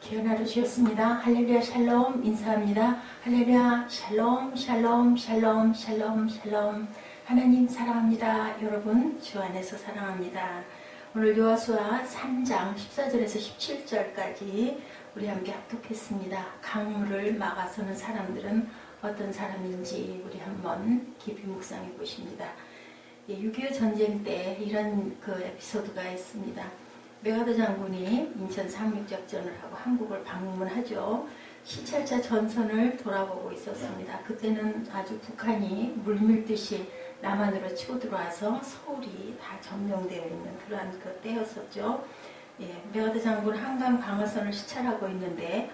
귀한 하루 주셨습니다. 할렐루야 샬롬 인사합니다. 할렐루야 샬롬 샬롬 샬롬 샬롬 샬롬. 하나님 사랑합니다. 여러분 주 안에서 사랑합니다. 오늘 여호수아 3장 14절에서 17절까지 우리 함께 합독했습니다. 강물을 막아서는 사람들은 어떤 사람인지 우리 한번 깊이 묵상해 보십니다. 6.25 전쟁 때 이런 그 에피소드가 있습니다. 메가더 장군이 인천 상륙작전을 하고 한국을 방문하죠. 시찰차 전선을 돌아보고 있었습니다. 그때는 아주 북한이 물밀듯이 남한으로 치고 들어와서 서울이 다 점령되어 있는 그러한 그 때였었죠. 메가더 장군은 한강 방어선을 시찰하고 있는데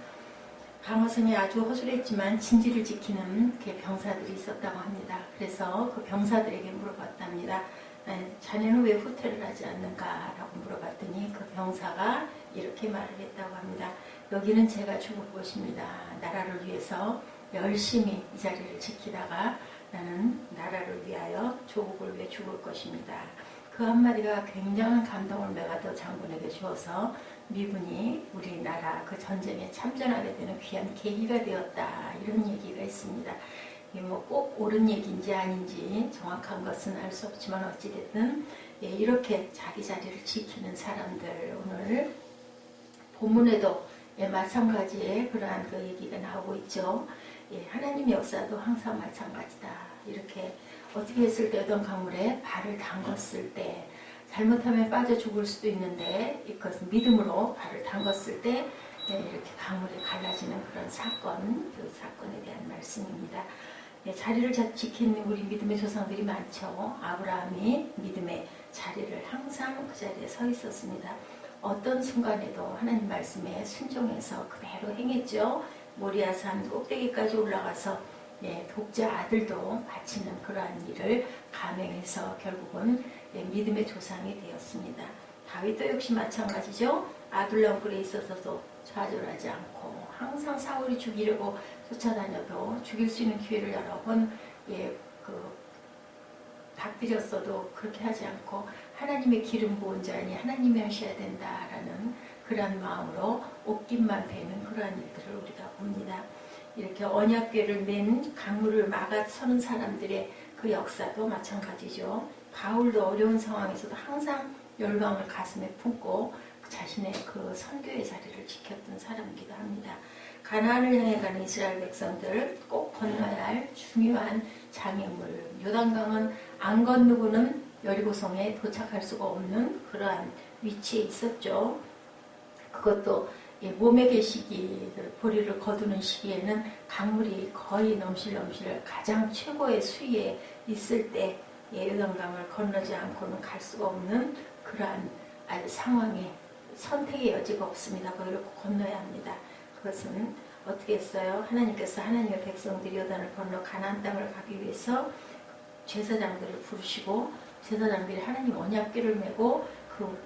방어선이 아주 허술했지만 진지를 지키는 병사들이 있었다고 합니다. 그래서 그 병사들에게 물어봤답니다. 자네는 왜 후퇴를 하지 않는가? 라고 물어봤더니 그 병사가 이렇게 말을 했다고 합니다. 여기는 제가 죽을 곳입니다. 나라를 위해서 열심히 이 자리를 지키다가 나는 나라를 위하여 조국을 위해 죽을 것입니다. 그 한마디가 굉장한 감동을 메가더 장군에게 주어서 미군이 우리나라 그 전쟁에 참전하게 되는 귀한 계기가 되었다. 이런 얘기가 있습니다. 꼭 옳은 얘기인지 아닌지 정확한 것은 알 수 없지만 어찌됐든 이렇게 자기 자리를 지키는 사람들, 오늘 본문에도 마찬가지의 그러한 그 얘기가 나오고 있죠. 하나님 역사도 항상 마찬가지다. 이렇게 어떻게 했을 때 어떤 강물에 발을 담궜을 때 잘못하면 빠져 죽을 수도 있는데 이것은 믿음으로 발을 담궜을 때 이렇게 강물이 갈라지는 그런 사건, 그 사건에 대한 말씀입니다. 자리를 지킨 우리 믿음의 조상들이 많죠. 아브라함이 믿음의 자리를 항상 그 자리에 서 있었습니다. 어떤 순간에도 하나님 말씀에 순종해서 그대로 행했죠. 모리아산 꼭대기까지 올라가서 독자 아들도 바치는 그러한 일을 감행해서 결국은 믿음의 조상이 되었습니다. 다윗도 역시 마찬가지죠. 아둘람굴에 있어서도 좌절하지 않고 항상 사울이 죽이려고 쫓아다녀도 죽일 수 있는 기회를 여러 번 닥들였어도 그렇게 하지 않고 하나님의 기름 부은 자니 하나님이 하셔야 된다라는 그런 마음으로 옷깃만 베는 그러한 일들을 우리가 봅니다. 이렇게 언약궤를 맨 강물을 막아서는 사람들의 그 역사도 마찬가지죠. 바울도 어려운 상황에서도 항상 열방을 가슴에 품고 자신의 그 선교의 자리를 지켰던 사람이기도 합니다. 가나안을 향해 가는 이스라엘 백성들 꼭 건너야 할 중요한 장애물, 요단강은 안 건너고는 여리고성에 도착할 수가 없는 그러한 위치에 있었죠. 그것도 몸의 계시기, 보리를 거두는 시기에는 강물이 거의 넘실넘실 가장 최고의 수위에 있을 때 요단강을 건너지 않고는 갈 수가 없는 그러한 상황에 선택의 여지가 없습니다. 거기를 건너야 합니다. 그것은 어떻게 했어요? 하나님께서 하나님의 백성들이 요단을 건너 가나안 땅을 가기 위해서 제사장들을 부르시고 제사장들이 하나님 언약궤를 메고 그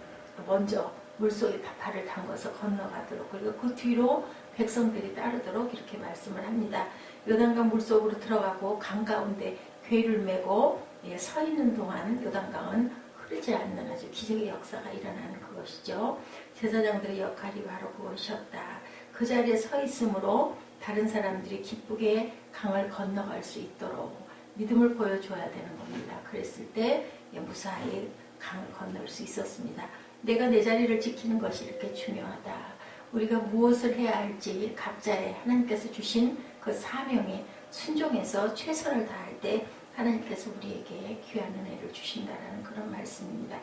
먼저 물속에 발을 담궈서 건너가도록 그리고 그 뒤로 백성들이 따르도록 이렇게 말씀을 합니다. 요단강 물속으로 들어가고 강 가운데 궤를 메고 서 있는 동안 요단강은 흐르지 않는 아주 기적의 역사가 일어나는 그것이죠. 제사장들의 역할이 바로 그것이었다. 그 자리에 서 있으므로 다른 사람들이 기쁘게 강을 건너갈 수 있도록 믿음을 보여줘야 되는 겁니다. 그랬을 때 무사히 강을 건널 수 있었습니다. 내가 내 자리를 지키는 것이 이렇게 중요하다. 우리가 무엇을 해야 할지 각자의 하나님께서 주신 그 사명에 순종해서 최선을 다할 때 하나님께서 우리에게 귀한 은혜를 주신다라는 그런 말씀입니다.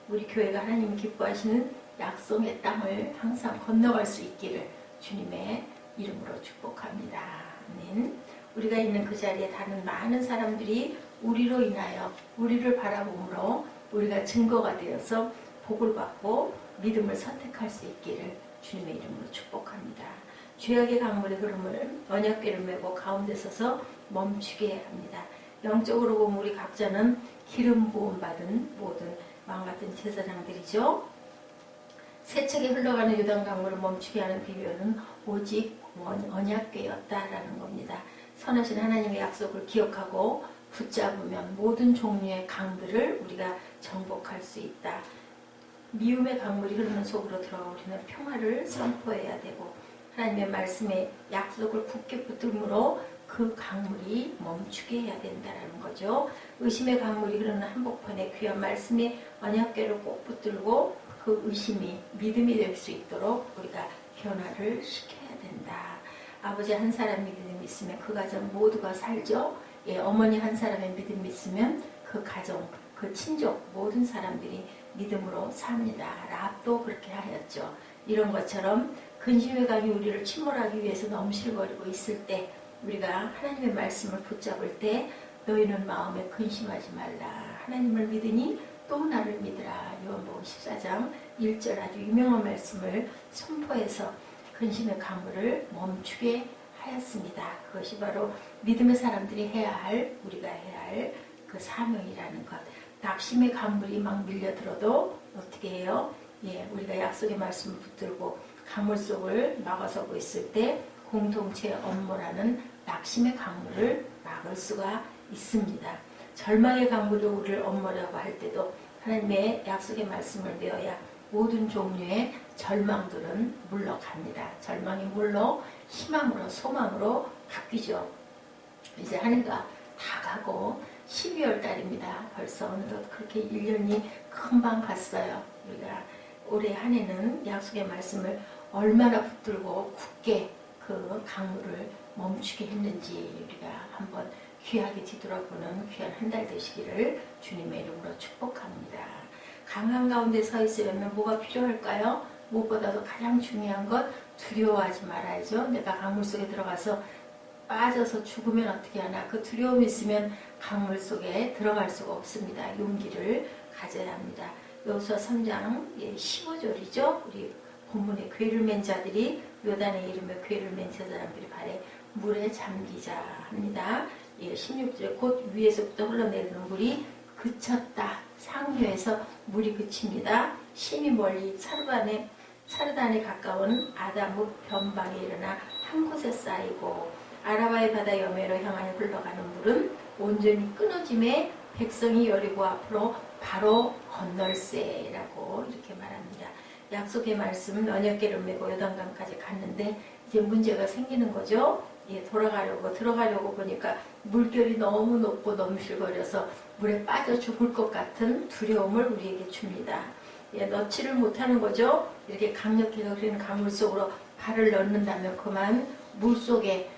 우리 교회가 하나님이 기뻐하시는 약속의 땅을 항상 건너갈 수 있기를 주님의 이름으로 축복합니다. 아멘. 우리가 있는 그 자리에 다른 많은 사람들이 우리로 인하여 우리를 바라보므로 우리가 증거가 되어서 복을 받고 믿음을 선택할 수 있기를 주님의 이름으로 축복합니다. 죄악의 강물의 흐름을 언약궤를 메고 가운데 서서 멈추게 합니다. 영적으로 보면 우리 각자는 기름 부음 받은 모든 왕같은 제사장들이죠. 세척에 흘러가는 요단 강물을 멈추게 하는 비결은 오직 언약궤였다라는 겁니다. 선하신 하나님의 약속을 기억하고 붙잡으면 모든 종류의 강들을 우리가 정복할 수 있다. 미움의 강물이 흐르는 속으로 들어가 우리는 평화를 선포해야 되고 하나님의 말씀에 약속을 굳게 붙들므로 그 강물이 멈추게 해야 된다는 거죠. 의심의 강물이 흐르는 한복판에 귀한 말씀의 언약궤를 꼭 붙들고 그 의심이 믿음이 될 수 있도록 우리가 변화를 시켜야 된다. 아버지 한 사람이 믿음이 있으면 그 가정 모두가 살죠. 예, 어머니 한 사람의 믿음이 있으면 그 가정, 그 친족 모든 사람들이 믿음으로 삽니다. 라합도 그렇게 하였죠. 이런 것처럼 근심의 강이 우리를 침몰하기 위해서 넘실거리고 있을 때 우리가 하나님의 말씀을 붙잡을 때 너희는 마음에 근심하지 말라. 하나님을 믿으니 또 나를 믿으라. 요한복음 14장 1절 아주 유명한 말씀을 선포해서 근심의 강물을 멈추게 하였습니다. 그것이 바로 믿음의 사람들이 해야 할, 우리가 해야 할 그 사명이라는 것. 낙심의 강물이 막 밀려들어도 어떻게 해요? 예, 우리가 약속의 말씀을 붙들고 강물 속을 막아서고 있을 때 공동체 업무라는 낙심의 강물을 막을 수가 있습니다. 절망의 강물이 우리를 업무라고 할 때도 하나님의 약속의 말씀을 배워야 모든 종류의 절망들은 물러갑니다. 절망이 물러 희망으로 소망으로 바뀌죠. 이제 한 해가 다 가고 12월 달입니다. 벌써 어느덧 그렇게 1년이 금방 갔어요. 우리가 올해 한 해는 약속의 말씀을 얼마나 붙들고 굳게 그 강물을 멈추게 했는지 우리가 한번 귀하게 뒤돌아보는 귀한 한 달 되시기를 주님의 이름으로 축복합니다. 강 한가운데 서 있으려면 뭐가 필요할까요? 무엇보다도 가장 중요한 것 두려워하지 말아야죠. 내가 강물 속에 들어가서 빠져서 죽으면 어떻게 하나. 그 두려움이 있으면 강물 속에 들어갈 수가 없습니다. 용기를 가져야 합니다. 여호수아 3장 15절이죠. 우리 본문에 괴를 맨 자들이 요단의 이름에 괴를 맨 사람들이 발에 물에 잠기자 합니다. 16절에 곧 위에서부터 흘러내리는 물이 그쳤다. 상류에서 물이 그칩니다. 심히 멀리 사르단에 가까운 아다무 변방에 일어나 한 곳에 쌓이고 아라바의 바다 여매로 향하여 흘러가는 물은 온전히 끊어짐에 백성이 여리고 앞으로 바로 건널세라고 이렇게 말합니다. 약속의 말씀 언약궤를 메고 요단강까지 갔는데 이제 문제가 생기는 거죠. 예, 들어가려고 보니까 물결이 너무 높고 넘실거려서 물에 빠져 죽을 것 같은 두려움을 우리에게 줍니다. 예, 넣지를 못하는 거죠. 이렇게 강력히 흐르는 강물 속으로 발을 넣는다면 그만 물 속에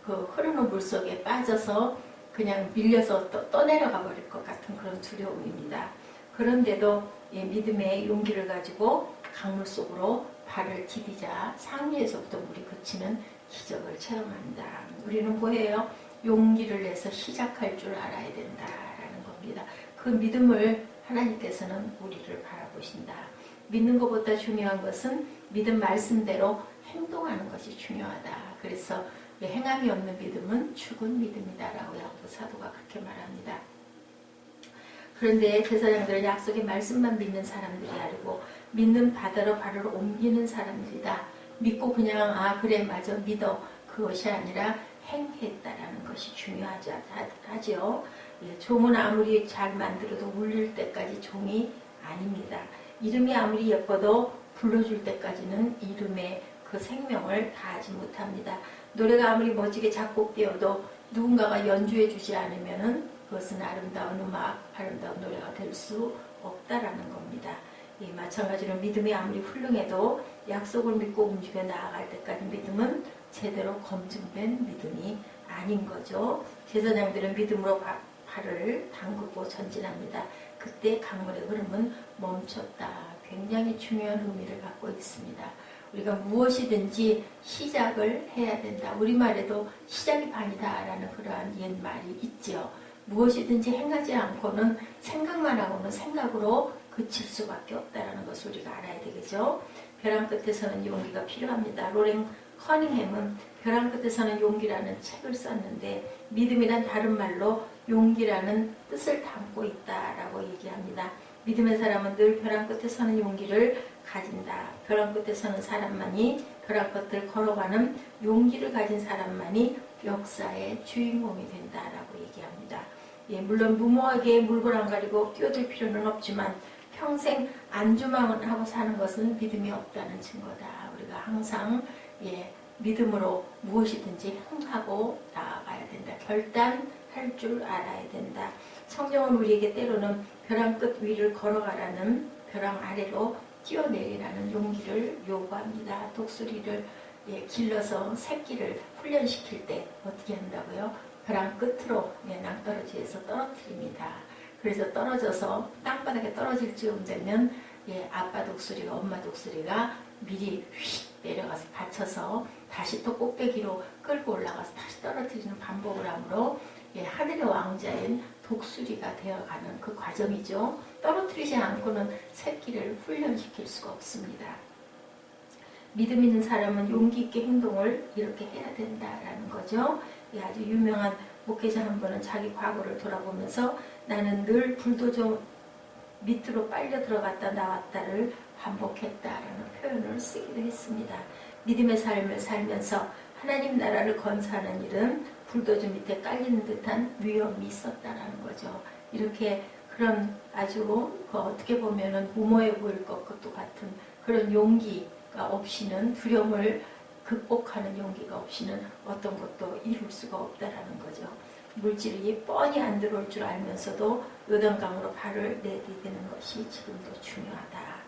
그 흐르는 물 속에 빠져서 그냥 밀려서 떠내려가 버릴 것 같은 그런 두려움입니다. 그런데도 믿음의 용기를 가지고 강물 속으로 발을 디디자 상류에서부터 물이 그치는 기적을 체험합니다. 우리는 뭐예요? 용기를 내서 시작할 줄 알아야 된다라는 겁니다. 그 믿음을 하나님께서는 우리를 바라보신다. 믿는 것보다 중요한 것은 믿음 말씀대로 행동하는 것이 중요하다. 그래서 행함이 없는 믿음은 죽은 믿음이다라고 야고보 사도가 그렇게 말합니다. 그런데 제사장들은 약속의 말씀만 믿는 사람들이 아니고 믿는 바다로 발을 옮기는 사람들이다. 믿고 그냥 그래 맞아 믿어 그것이 아니라 행했다라는 것이 중요하죠. 종은 아무리 잘 만들어도 울릴 때까지 종이 아닙니다. 이름이 아무리 예뻐도 불러줄 때까지는 이름의 그 생명을 다하지 못합니다. 노래가 아무리 멋지게 작곡되어도 누군가가 연주해 주지 않으면 그것은 아름다운 음악, 아름다운 노래가 될 수 없다라는 겁니다. 마찬가지로 믿음이 아무리 훌륭해도 약속을 믿고 움직여 나아갈 때까지 믿음은 제대로 검증된 믿음이 아닌 거죠. 제사장들은 믿음으로 발을 담그고 전진합니다. 그때 강물의 흐름은 멈췄다. 굉장히 중요한 의미를 갖고 있습니다. 우리가 무엇이든지 시작을 해야 된다. 우리말에도 시작이 반이다라는 그러한 옛말이 있죠. 무엇이든지 행하지 않고는 생각만 하고는 생각으로 그칠 수밖에 없다는 것을 우리가 알아야 되겠죠. 벼랑 끝에서는 용기가 필요합니다. 로렌 커닝햄은 벼랑 끝에서는 용기라는 책을 썼는데 믿음이란 다른 말로 용기라는 뜻을 담고 있다라고 얘기합니다. 믿음의 사람은 늘 벼랑 끝에 서는 용기를 가진다. 벼랑 끝에 서는 사람만이 벼랑 끝을 걸어가는 용기를 가진 사람만이 역사의 주인공이 된다라고 얘기합니다. 물론 무모하게 물건 안 가리고 뛰어들 필요는 없지만 평생 안주망을 하고 사는 것은 믿음이 없다는 증거다. 우리가 항상 믿음으로 무엇이든지 행하고 나아가야 된다. 결단할 줄 알아야 된다. 성경은 우리에게 때로는 벼랑 끝 위를 걸어가라는, 벼랑 아래로 뛰어내리라는 용기를 요구합니다. 독수리를 길러서 새끼를 훈련시킬 때 어떻게 한다고요? 벼랑 끝으로 낭떠러지에서 떨어뜨립니다. 그래서 떨어져서 땅바닥에 떨어질 즈음 되면 아빠 독수리가, 엄마 독수리가 미리 휙 내려가서 받쳐서 다시 또 꼭대기로 끌고 올라가서 다시 떨어뜨리는 반복을 하므로 하늘의 왕자인 독수리가 되어가는 그 과정이죠. 떨어뜨리지 않고는 새끼를 훈련시킬 수가 없습니다. 믿음 있는 사람은 용기 있게 행동을 이렇게 해야 된다라는 거죠. 아주 유명한 목회자 한 분은 자기 과거를 돌아보면서 나는 늘 불도저 밑으로 빨려 들어갔다 나왔다를 반복했다라는 표현을 쓰기도 했습니다. 믿음의 삶을 살면서 하나님 나라를 건사하는 일은 불도저 밑에 깔리는 듯한 위험이 있었다라는 거죠. 이렇게 그런 아주 어떻게 보면은 무모해 보일 것도 같은 그런 용기가 없이는, 두려움을 극복하는 용기가 없이는 어떤 것도 이룰 수가 없다라는 거죠. 물질이 뻔히 안 들어올 줄 알면서도 요단강으로 발을 내디디는 것이 지금도 중요하다.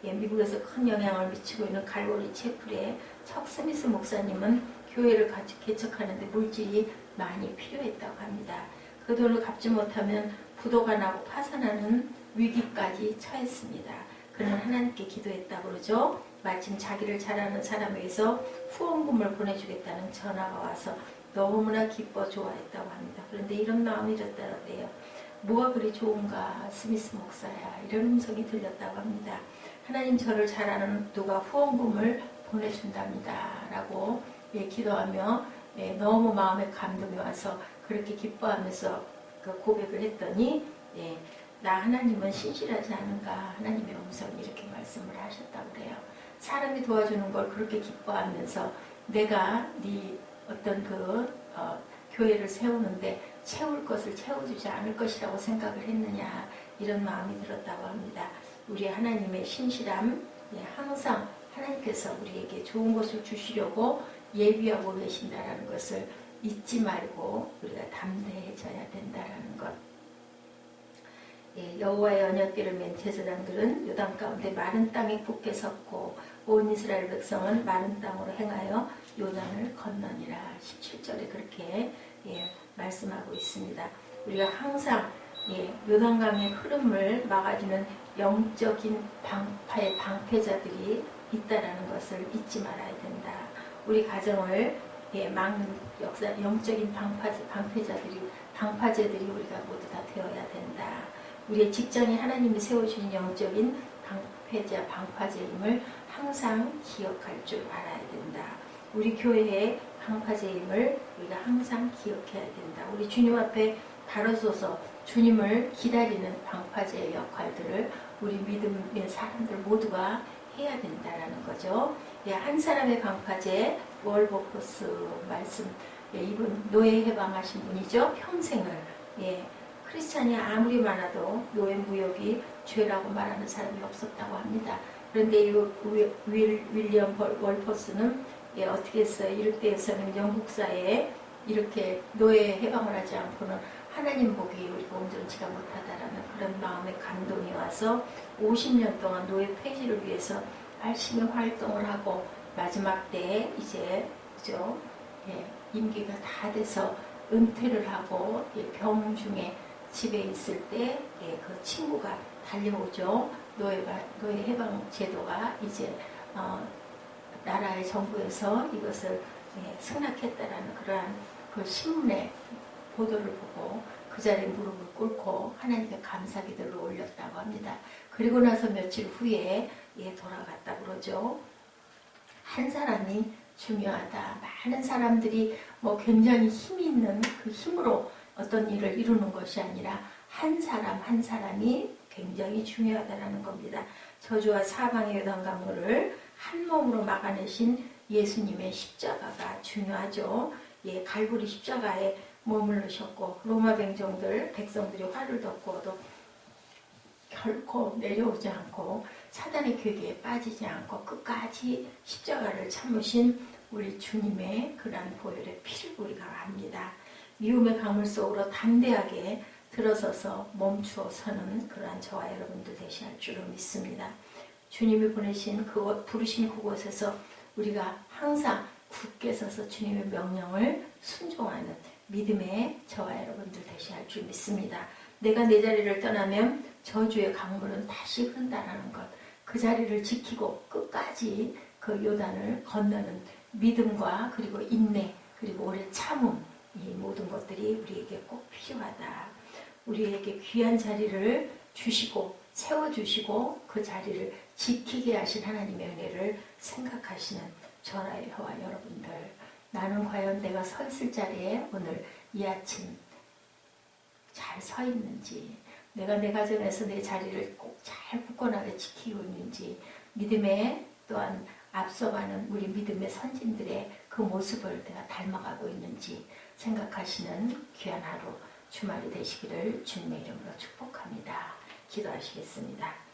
미국에서 큰 영향을 미치고 있는 갈보리 채플의 척 스미스 목사님은 교회를 같이 개척하는데 물질이 많이 필요했다고 합니다. 그 돈을 갚지 못하면 부도가 나고 파산하는 위기까지 처했습니다. 그는 하나님께 기도했다고 그러죠. 마침 자기를 잘 아는 사람에게서 후원금을 보내주겠다는 전화가 와서 너무나 기뻐 좋아했다고 합니다. 그런데 이런 마음이 들었다고 해요. 뭐가 그리 좋은가 스미스 목사야, 이런 음성이 들렸다고 합니다. 하나님 저를 잘 아는 누가 후원금을 보내준답니다 라고 기도하며 너무 마음에 감동이 와서 그렇게 기뻐하면서 그 고백을 했더니 나 하나님은 신실하지 않은가, 하나님의 음성이 이렇게 말씀을 하셨다고 그래요. 사람이 도와주는 걸 그렇게 기뻐하면서 내가 네 어떤 교회를 세우는데 채울 것을 채워주지 않을 것이라고 생각을 했느냐, 이런 마음이 들었다고 합니다. 우리 하나님의 신실함, 항상 하나님께서 우리에게 좋은 것을 주시려고 예비하고 계신다라는 것을 잊지 말고 우리가 담대해져야 된다라는 것. 여호와의 언약궤를 맨 제사장들은 요단 가운데 마른 땅에 굳게 섰고 온 이스라엘 백성은 마른 땅으로 행하여 요단을 건너니라. 17절에 그렇게 말씀하고 있습니다. 우리가 항상 요단강의 흐름을 막아주는 영적인 방패자들이 있다라는 것을 잊지 말아야 된다. 우리 가정을 막는 영적인 방파제들이 우리가 모두 다 되어야 된다. 우리의 직장이 하나님이 세워주신 영적인 방파제임을 항상 기억할 줄 알아야 된다. 우리 교회의 방파제임을 우리가 항상 기억해야 된다. 우리 주님 앞에 바로서서 주님을 기다리는 방파제의 역할들을 우리 믿음의 사람들 모두가 해야 된다라는 거죠. 한 사람의 방파제 월버포스 말씀, 이분 노예 해방하신 분이죠. 평생을 크리스찬이 아무리 많아도 노예 무역이 죄라고 말하는 사람이 없었다고 합니다. 그런데 이 윌리엄 월퍼스는 어떻게 했어요? 이럴 때에서는 영국사에 이렇게 노예 해방을 하지 않고는 하나님 보기 우리가 온전치가 못하다라는 그런 마음의 감동이 와서 50년 동안 노예 폐지를 위해서 열심히 활동을 하고 마지막 때에 이제 임기가 다 돼서 은퇴를 하고 병 중에 집에 있을 때 그 친구가 달려오죠. 노예 해방 제도가 이제 나라의 정부에서 이것을 승낙했다라는 그러한 그 신문의 보도를 보고 그 자리에 무릎을 꿇고 하나님께 감사기도를 올렸다고 합니다. 그리고 나서 며칠 후에 돌아갔다고 그러죠. 한 사람이 중요하다. 많은 사람들이 굉장히 힘이 있는 그 힘으로 어떤 일을 이루는 것이 아니라 한 사람 한 사람이 굉장히 중요하다는 겁니다. 저주와 사방의 요단강물을 한 몸으로 막아내신 예수님의 십자가가 중요하죠. 갈보리 십자가에 몸을 넣으셨고 로마 백성들이 활을 덮고도 결코 내려오지 않고 사단의 괴계에 빠지지 않고 끝까지 십자가를 참으신 우리 주님의 그러한 보혈의 피를 우리가 압니다. 미움의 강물 속으로 담대하게 들어서서 멈추어 서는 그러한 저와 여러분도 되셔야 할 줄로 믿습니다. 주님이 보내신 부르신 그곳에서 우리가 항상 굳게 서서 주님의 명령을 순종하는 믿음의 저와 여러분들 되셔야 할 줄 믿습니다. 내가 내 자리를 떠나면 저주의 강물은 다시 흐른다는 것, 그 자리를 지키고 끝까지 그 요단을 건너는 믿음과 그리고 인내 그리고 오래 참음, 이 모든 것들이 우리에게 꼭 필요하다. 우리에게 귀한 자리를 주시고 세워주시고 그 자리를 지키게 하신 하나님의 은혜를 생각하시는 저와 여러분들, 나는 과연 내가 서 있을 자리에 오늘 이 아침 잘 서 있는지, 내가 내 가정에서 내 자리를 꼭 잘 굳건하게 지키고 있는지, 믿음에 또한 앞서가는 우리 믿음의 선진들의 그 모습을 내가 닮아가고 있는지 생각하시는 귀한 하루 주말이 되시기를 주님의 이름으로 축복합니다. 기도하시겠습니다.